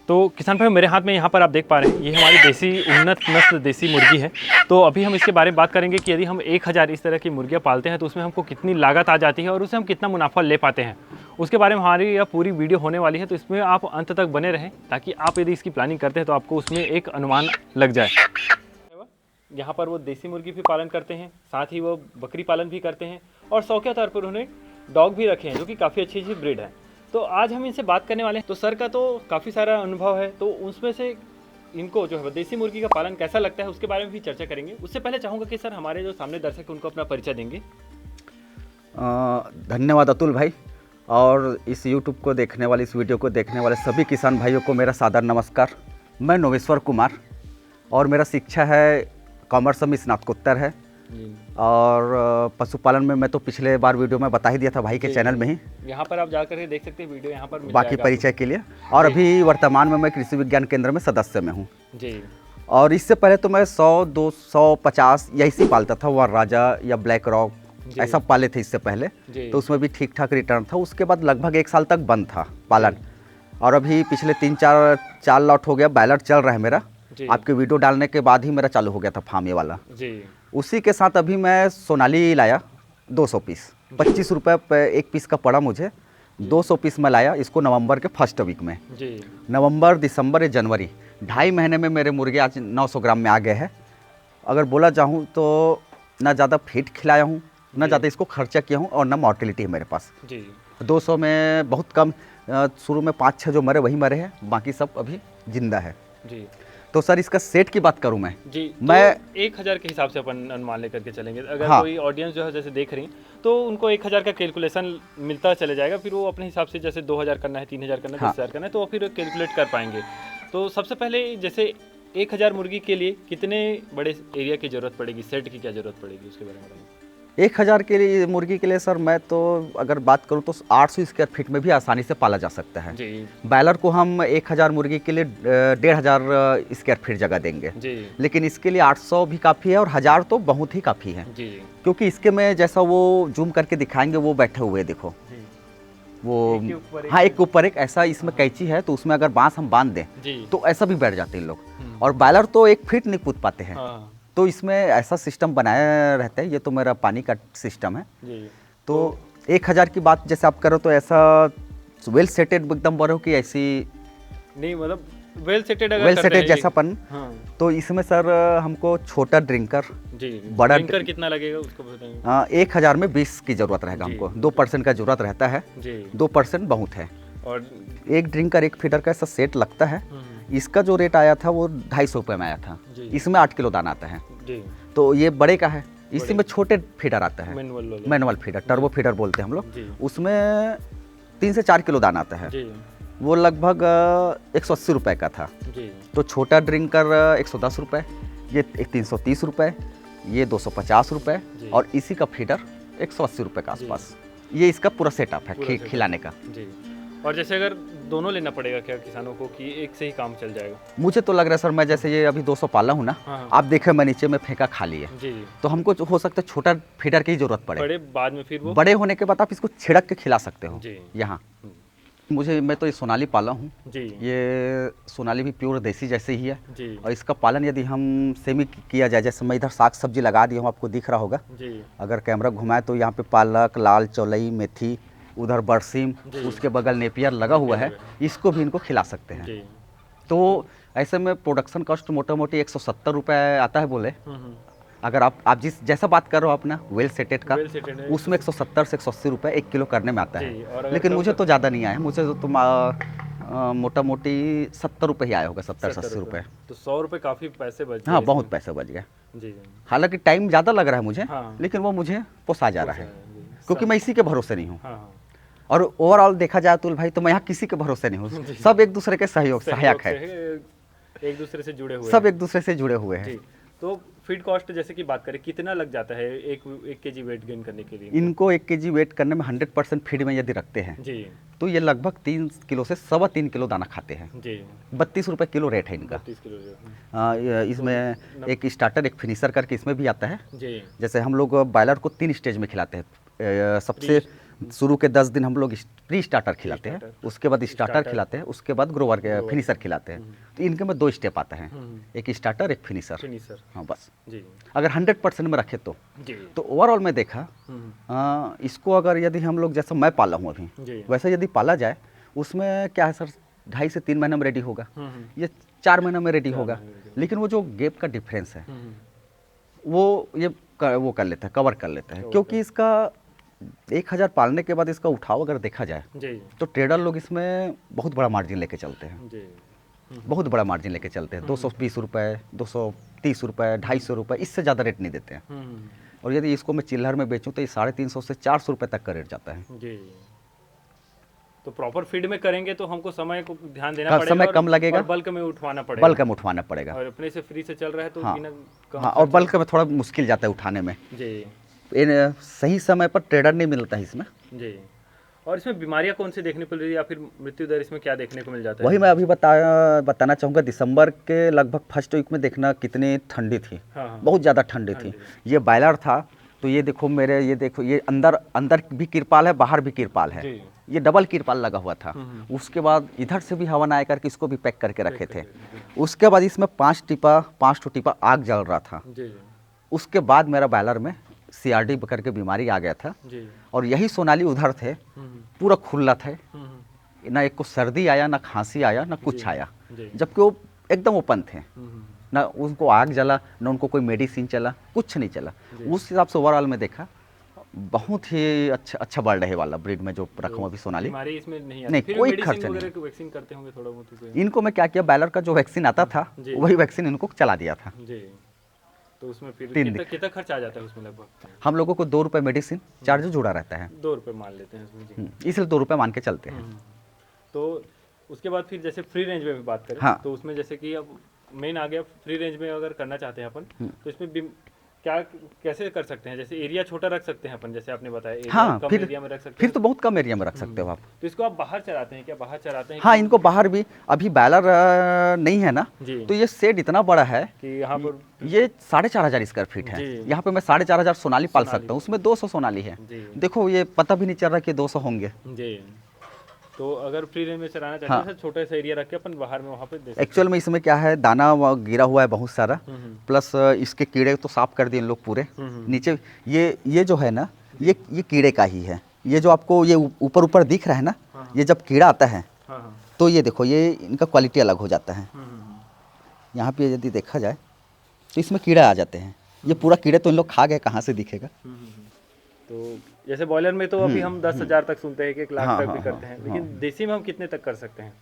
तो किसान भाई मेरे हाथ में यहाँ पर आप देख पा रहे हैं ये हमारी देसी उन्नत नस्ल देसी मुर्गी है। तो अभी हम इसके बारे में बात करेंगे कि यदि हम 1000 इस तरह की मुर्गियाँ पालते हैं तो उसमें हमको कितनी लागत आ जाती है और उससे हम कितना मुनाफा ले पाते हैं, उसके बारे में हमारी यह पूरी वीडियो होने वाली है। तो इसमें आप अंत तक बने रहें ताकि आप यदि इसकी प्लानिंग करते हैं तो आपको उसमें एक अनुमान लग जाए। यहाँ पर वो देसी मुर्गी भी पालन करते हैं, साथ ही वो बकरी पालन भी करते हैं और शौकिया तौर पर उन्होंने डॉग भी रखे हैं जो कि काफ़ी अच्छी अच्छी ब्रीड है। तो आज हम इनसे बात करने वाले हैं। तो सर का तो काफ़ी सारा अनुभव है, तो उसमें से इनको जो है देसी मुर्गी का पालन कैसा लगता है उसके बारे में भी चर्चा करेंगे। उससे पहले चाहूँगा कि सर हमारे जो सामने दर्शक हैं उनको अपना परिचय देंगे। धन्यवाद अतुल भाई, और इस YouTube को देखने वाले, इस वीडियो को देखने वाले सभी किसान भाइयों को मेरा सादर नमस्कार। मैं नोवेश्वर कुमार और मेरा शिक्षा है कॉमर्स में स्नातकोत्तर है और पशुपालन में मैं तो पिछले बार वीडियो में बता ही दिया था भाई के चैनल में ही। यहाँ पर आप जाकर के देख सकते हैं वीडियो यहाँ पर बाकी परिचय के लिए। और अभी वर्तमान में मैं कृषि विज्ञान केंद्र में सदस्य में हूँ जी। और इससे पहले तो मैं 100, 200, 50 यही सी पालता था, वो राजा या ब्लैक रॉक ऐसा पाले थे इससे पहले। तो उसमें भी ठीक ठाक रिटर्न था। उसके बाद लगभग 1 साल तक बंद था पालन, और अभी पिछले 3-4 लॉट हो गया बैलर चल रहा है मेरा। आपके वीडियो डालने के बाद ही मेरा चालू हो गया था फार्म ये वाला जी। उसी के साथ अभी मैं सोनाली लाया 200 पीस, 25 रुपये एक पीस का पड़ा मुझे। 200 पीस मैं लाया इसको नवंबर के फर्स्ट वीक में जी। नवंबर, दिसंबर या जनवरी, 2.5 महीने में मेरे मुर्गे आज 900 ग्राम में आ गए हैं। अगर बोला चाहूँ तो ना ज़्यादा फीड खिलाया हूँ, ना ज़्यादा इसको खर्चा किया हूँ, और ना मॉर्टिलिटी है मेरे पास जी। 200 में बहुत कम, शुरू में 5-6 जो मरे वही मरे हैं, बाकी सब अभी जिंदा है जी। तो सर इसका सेट की बात करूं मैं जी, मैं तो 1000 के हिसाब से अपन अनुमान लेकर के चलेंगे। अगर कोई ऑडियंस जो है जैसे देख रही तो उनको 1000 का कैलकुलेशन मिलता चले जाएगा, फिर वो अपने हिसाब से जैसे 2000 करना है, 3000 करना है, 10,000 करना है, तो वो फिर कैलकुलेट कर पाएंगे। तो सबसे पहले जैसे 1000 मुर्गी के लिए कितने बड़े एरिया की जरूरत पड़ेगी, सेट की क्या जरूरत पड़ेगी, उसके बारे में बताइए। 1000 के लिए मुर्गी के लिए सर मैं तो अगर बात करूं तो 800 स्क्वायर फीट में भी आसानी से पाला जा सकता है जी। बैलर को हम 1000 मुर्गी के लिए 1500 स्क्वायर फीट जगह देंगे जी। लेकिन इसके लिए 800 भी काफ़ी है और 1000 तो बहुत ही काफ़ी है जी। क्योंकि इसके में जैसा वो जूम करके दिखाएंगे वो बैठे हुए देखो वो, हाँ एक ऊपर एक ऐसा इसमें कैंची है, तो उसमें अगर बांस हम बांध दें तो ऐसा भी बैठ जाते हैं लोग। और बैलर तो 1 फीट नहीं कूद पाते हैं, तो इसमें ऐसा सिस्टम बनाया रहता है। ये तो मेरा पानी का सिस्टम है जी। तो 1000 की बात जैसे आप करो तो ऐसा वेल सेटेड एकदम बड़े हो कि ऐसी नहीं, मतलब वेल सेटेड जैसा पन तो इसमें सर हमको छोटा ड्रिंकर जी, बड़ा ड्रिंकर कितना लगेगा उसको बताएंगे। 1000 में 20 की जरूरत रहेगा हमको, 2% का जरूरत रहता है जी। 2% बहुत है। और एक ड्रिंकर 1 फीडर का ऐसा सेट लगता है। इसका जो रेट आया था वो 250 रुपये में आया था। इसमें 8 किलो दाना आता है जी। तो ये बड़े का है। इसी में छोटे फीडर आता है, मैनुअल फीडर, टर्बो फीडर बोलते हैं हम लोग। उसमें 3 से 4 किलो दाना आता है जी। वो लगभग 180 रुपये का था जी। तो छोटा ड्रिंकर 110 रुपये, ये 330 रुपये, ये 250 रुपये, और इसी का फीडर 180 रुपये का आसपास। ये इसका पूरा सेटअप है खिलाने का जी। और जैसे अगर दोनों लेना पड़ेगा क्या किसानों को, कि एक से ही काम चल जाएगा? मुझे तो लग रहा है सर, मैं जैसे ये अभी 200 पाला हूँ ना, आप देखे मैं नीचे में फेंका खाली है जी। तो हमको हो सकता है छोटा फीडर की जरूरत पड़े, बाद में फिर वो बड़े होने के बाद आप इसको छिड़क के खिला सकते हो यहाँ। मैं तो ये सोनाली पाला हूँ जी। ये सोनाली भी प्योर देसी जैसे ही है जी। और इसका पालन यदि हम सेमी किया जाए, जैसे मैं इधर साग सब्जी लगा दिया हूँ, आपको दिख रहा होगा जी। अगर कैमरा घुमाए तो यहाँ पे पालक, लाल चौलई, मेथी, उधर बरसीम, उसके बगल नेपियर लगा हुआ है, इसको भी इनको खिला सकते हैं जी। तो ऐसे में प्रोडक्शन कॉस्ट मोटा मोटी 170 रुपये आता है बोले। अगर आप जैसा बात कर रहे हो अपना वेल सेटेड का, उसमें 170 से 180 रुपये 1 किलो करने में आता है। लेकिन मुझे तो ज़्यादा नहीं आया, मुझे तो मोटा मोटी 70 रुपये ही आया होगा, 70 से 80 रुपये। तो 100 रुपये काफ़ी पैसे बच गए। हाँ बहुत पैसे बच गए जी। हालांकि टाइम ज़्यादा लग रहा है मुझे, लेकिन वो मुझे पोसा जा रहा है क्योंकि मैं इसी के भरोसे नहीं हूँ। और ओवरऑल देखा जाए अतुल भाई तो मैं यहाँ किसी के भरोसे नहीं हूँ, सब एक दूसरे के सहायक है, एक दूसरे से जुड़े हुए, सब एक दूसरे से जुड़े हुए हैं। तो फीड कॉस्ट जैसे कि बात करें कितना लग जाता है एक केजी वेट गेन करने के लिए? इनको 1 केजी वेट करने में 100% फीड में यदि रखते हैं जी, तो ये लगभग 3 किलो से 3.25 किलो दाना खाते हैं जी। 32 रुपये किलो रेट है इनका। 32 किलो इसमें एक स्टार्टर, एक फिनिशर करके इसमें भी आता है जी। जैसे हम लोग बॉयलर को 3 स्टेज में खिलाते हैं। सबसे शुरू के 10 दिन हम लोग प्री स्टार्टर खिलाते हैं, उसके बाद स्टार्टर खिलाते हैं, उसके बाद ग्रोवर के फिनिशर खिलाते हैं। तो इनके में 2 स्टेप आता है, एक स्टार्टर एक फिनिशर। हाँ बस जी अगर 100% में रखे तो ओवरऑल में देखा इसको अगर यदि हम लोग जैसा मैं पाला हूँ अभी वैसे यदि पाला जाए उसमें क्या है सर 2.5 से 3 महीने में रेडी होगा, ये 4 महीने में रेडी होगा। लेकिन वो जो गैप का डिफरेंस है वो ये वो कर लेता है, कवर कर लेता है, क्योंकि इसका 1000 पालने के बाद इसका उठाव अगर देखा जाए तो ट्रेडर लोग इसमें बहुत बड़ा मार्जिन लेके चलते हैं, बहुत बड़ा मार्जिन लेके चलते हैं। 220 रुपये, 230 रुपये, 250 रुपये, इससे ज़्यादा रेट नहीं देते हैं। और यदि इसको मैं चिल्लर में बेचूं तो ये 350 से 400 रुपये तक का रेट जाता है। जी तो प्रॉपर फीड में करेंगे तो हमको समय को ध्यान देना पड़ेगा, समय कम लगेगा, बल्क में उठवाना पड़ेगा, बल्क में उठवाना पड़ेगा। और अपने से फ्री से चल रहा है तो हाँ, और बल्क में थोड़ा मुश्किल जाता है उठाने में जी। सही समय पर ट्रेडर नहीं मिलता है इसमें जी। और इसमें बीमारियां कौन सी देखने को मिल रही है या फिर मृत्यु दर इसमें क्या देखने को मिल जाता है? वही मैं अभी बताना चाहूँगा। दिसंबर के लगभग फर्स्ट वीक में देखना कितनी ठंडी थी। हाँ। बहुत ज़्यादा ठंडी थी। ये बॉयलर था तो ये देखो ये देखो ये अंदर भी किरपाल है, बाहर भी किरपाल है, ये डबल किरपाल लगा हुआ था। उसके बाद इधर से भी हवा आया करके इसको भी पैक करके रखे थे। उसके बाद इसमें 5 टिपा आग जल रहा था। उसके बाद मेरा बॉयलर में CRD करके बीमारी आ गया था और यही सोनाली उधर थे, पूरा खुला थे, ना एक को सर्दी आया, ना खांसी आया, ना कुछ आया, जबकि वो एकदम ओपन थे। ना उनको आग जला, ना उनको कोई मेडिसिन चला, कुछ नहीं चला। उस हिसाब से ओवरऑल में देखा बहुत ही अच्छा बढ़ रहे वाला ब्रीड में जो रखा हूँ अभी सोनाली। इसमें नहीं कोई खर्च नहीं। वैक्सीन करते होंगे थोड़ा बहुत? इनको मैं क्या किया, बॉयलर का जो वैक्सीन आता था वही वैक्सीन इनको चला दिया था। तो उसमें फिर कितना खर्च आ जाता है उसमें? लगभग हम लोगों को 2 रुपये मेडिसिन चार्ज जुड़ा रहता है। 2 रुपये मान लेते हैं उसमें, इसलिए 2 रुपये मान के चलते हैं। तो उसके बाद फिर जैसे फ्री रेंज में भी बात करें तो उसमें जैसे कि अब मेन आ गया फ्री रेंज में अगर करना चाहते हैं अपन तो इसमें क्या कैसे कर सकते हैं? जैसे एरिया छोटा रख सकते हैं अपन, जैसे आपने बताया हाँ, कम एरिया में रख सकते हैं। फिर तो बहुत कम एरिया में रख सकते हो आप। तो इसको आप बाहर चराते हैं क्या? बाहर चराते हैं? हाँ, इनको बाहर भी अभी बॉयलर नहीं है ना, तो ये शेड इतना बड़ा है कि यहाँ पर ये 4500 स्क्वायर फीट है। यहाँ पे मैं 4500 सोनाली पाल सकता हूँ, उसमें 200 सोनाली है। देखो ये पता भी नहीं चल रहा कि 200 होंगे। तो अगर फ्री रेंज में चराना चाहते हैं छोटा सा एरिया रख के अपन बाहर में वहाँ पे एक्चुअल में इसमें क्या है, दाना गिरा हुआ है बहुत सारा, प्लस इसके कीड़े तो साफ कर दिए इन लोग पूरे। नीचे ये जो है ना, ये कीड़े का ही है। ये जो आपको ये ऊपर दिख रहा है ना, ये जब कीड़ा आता है तो ये देखो ये इनका क्वालिटी अलग हो जाता है। यहाँ पे यदि देखा जाए तो इसमें कीड़ा आ जाते हैं। ये पूरा कीड़े तो इन लोग खा गए, कहाँ से दिखेगा? तो जैसे बॉयलर में तो अभी हम 10,000 तक सुनते हैं कि 1 लाख तक भी करते हैं, लेकिन देसी में हम कितने तक कर सकते हैं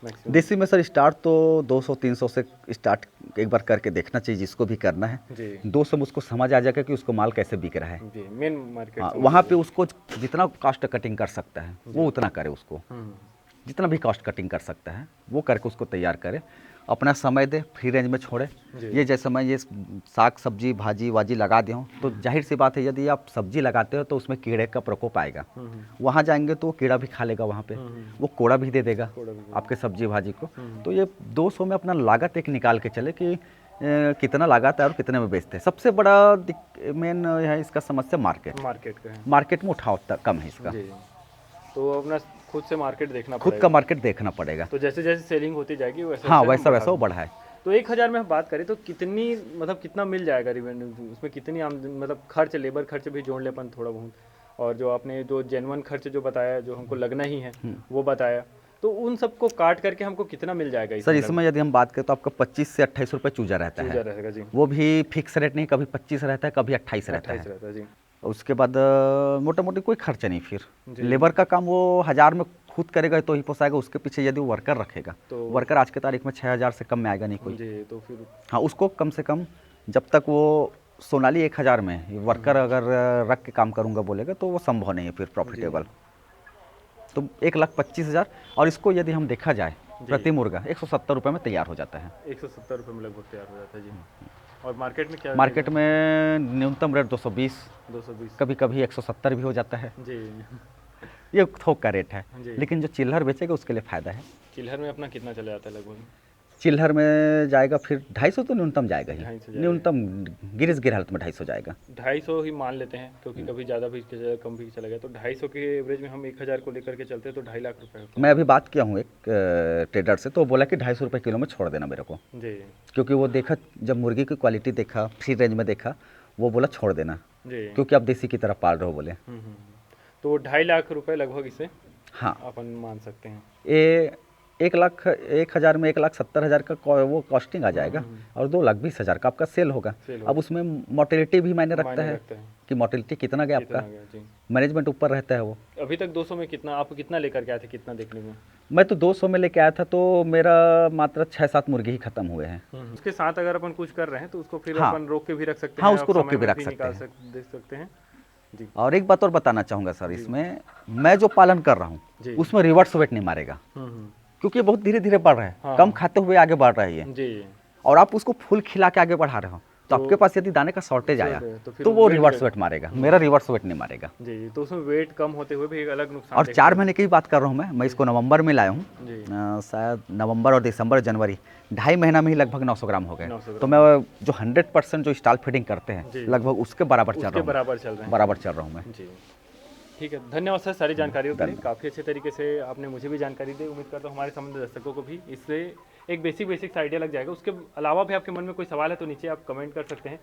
मैक्सिमम? देसी में सर स्टार्ट तो 200-300 से स्टार्ट एक बार करके देखना चाहिए जिसको भी करना है। 200 में उसको समझ आ जाएगा कि उसको माल कैसे बिक रहा है। मेन मार्केट वहाँ पे उसको जितना कॉस्ट कटिंग कर सकता है वो उतना करे, उसको जितना भी कॉस्ट कटिंग कर सकता है वो करके उसको तैयार करे, अपना समय दे, फ्री रेंज में छोड़े। ये जैसे मैं ये साग सब्जी भाजी वाजी लगा दिया हूँ तो जाहिर सी बात है यदि आप सब्जी लगाते हो तो उसमें कीड़े का प्रकोप आएगा। वहाँ जाएंगे तो वो कीड़ा भी खा लेगा, वहाँ पे वो कोड़ा भी दे देगा आपके सब्जी भाजी को। तो ये 200 में अपना लागत एक निकाल के चले कि कितना लागत है और कितने में बेचते हैं। सबसे बड़ा मेन है इसका समस्या मार्केट में उठाव कम है इसका। तो अपना खुद से मार्केट देखना खुद का मार्केट देखना पड़ेगा। तो जैसे जैसे सेलिंग होती जाएगी वैसे वैसा वो बढ़ा है। तो 1000 में हम बात करें तो कितनी मतलब कितना मिल जाएगा रिवेन्यू? उसमें कितनी मतलब खर्च, लेबर खर्च भी जोड़ ले अपन थोड़ा बहुत, और जो आपने जो जेन्युइन खर्च जो बताया जो हमको लगना ही है वो बताया, तो उन सबको काट करके हमको कितना मिल जाएगा? सर इसमें यदि हम बात करें तो आपका 25 से 28 रुपये चूजा रहता है जी। वो भी फिक्स रेट नहीं, कभी 25 रहता है कभी 28 रहता है जी। उसके बाद मोटा मोटी कोई खर्चा नहीं। फिर लेबर का काम वो 1000 में खुद करेगा तो ही पोसाएगा। उसके पीछे यदि वर्कर रखेगा तो वर्कर आज के तारीख में 6000 से कम में आएगा नहीं कोई जी। तो फिर हाँ, उसको कम से कम जब तक वो सोनाली 1000 में वर्कर अगर रख के काम करूँगा बोलेगा तो वो संभव नहीं है फिर प्रॉफिटेबल। तो 1,25,000 और इसको यदि हम देखा जाए प्रति मुर्गा 170 रुपये में तैयार हो जाता है। 170 रुपये में लगभग तैयार हो जाता है जी। और मार्केट में क्या? मार्केट में न्यूनतम रेट 220, कभी कभी 170 भी हो जाता है जी। ये थोक का रेट है, लेकिन जो चिल्हर बेचेगा उसके लिए फ़ायदा है। चिल्हर में अपना कितना चला जाता है लगभग? चिल्हर में जाएगा फिर 250 तो न्यूनतम जाएगा ही, 250 जाएगा। न्यूनतम गिर हालत में 250 जाएगा। 250 ही मान लेते हैं, क्योंकि कभी ज़्यादा भी कम भी चला गया तो 250 के एवरेज में हम 1000 को लेकर के चलते हैं तो 2.5 लाख रुपए मैं अभी बात किया हूँ एक ट्रेडर से, तो वो बोला कि 250 रुपये किलो में छोड़ देना मेरे को, जी क्योंकि वो देखा जब मुर्गी की क्वालिटी देखा, फ्री रेंज में देखा, वो बोला छोड़ देना, जी। क्योंकि आप देसी की तरह पाल रहे हो बोले। तो 2.5 लाख रुपए लगभग इसे हाँ, अपन मान सकते हैं। ये 1,01,000 में 1,70,000 का वो कॉस्टिंग आ जाएगा, और 2,20,000 का आपका सेल होगा। सेल होगा। अब उसमें मोर्टेलिटी भी मायने रखता मायने है रखता है कि मोर्टेलिटी कितना गया कितना आपका, गया, जी। मैनेजमेंट ऊपर रहता है वो। अभी तक 200 में कितना आप कितना लेकर के आए थे, कितना देखने में? मैं तो 200 में लेके आया था, तो मेरा मात्र 6-7 मुर्गी ही खत्म हुए हैं। उसके साथ अगर अपन कुछ कर रहे हैं तो उसको फिर हाँ। अपन रोक के भी रख सकते हाँ, हैं, उसको आप रोक के समय भी में रख सकते निकाल हैं। देख सकते हैं जी। और एक बात और बताना चाहूँगा सर, इसमें मैं जो पालन कर रहा जी। हूँ उसमें रिवर्स वेट नहीं मारेगा, क्योंकि ये बहुत धीरे धीरे बढ़ रहा है, हाँ। कम खाते हुए आगे बढ़ रहा है ये, जी। और आप उसको फुल खिला के आगे बढ़ा रहे हो, तो आपके पास यदि दाने का शॉर्टेज आया तो फिर तो वो weight रिवर्स वेट- वेट मारेगा, मेरा रिवर्स वेट नहीं मारेगा। जी, तो उसमें वेट कम होते हुए भी एक अलग नुकसान और देखने 4 महीने की ही बात कर रहा हूँ मैं इसको नवंबर में लाया हूँ, जी। शायद नवंबर और दिसंबर जनवरी 2.5 महीना में ही लगभग 900 ग्राम हो गए। 900 ग्राम। तो मैं जो 100% जो स्टाल फीडिंग करते जी। हैं लगभग उसके बराबर चल उसके रहा हूँ, बराबर चल रहे हैं। बराबर चल रहा हूँ मैं। जी, ठीक है, धन्यवाद सर सारी जानकारियों के लिए। धन्यवाद। काफ़ी अच्छे तरीके से आपने मुझे भी जानकारी दी। उम्मीद करता हूँ हमारे समझ दर्शकों को भी इससे एक बेसिक आइडिया लग जाएगा। उसके अलावा भी आपके मन में कोई सवाल है तो नीचे आप कमेंट कर सकते हैं,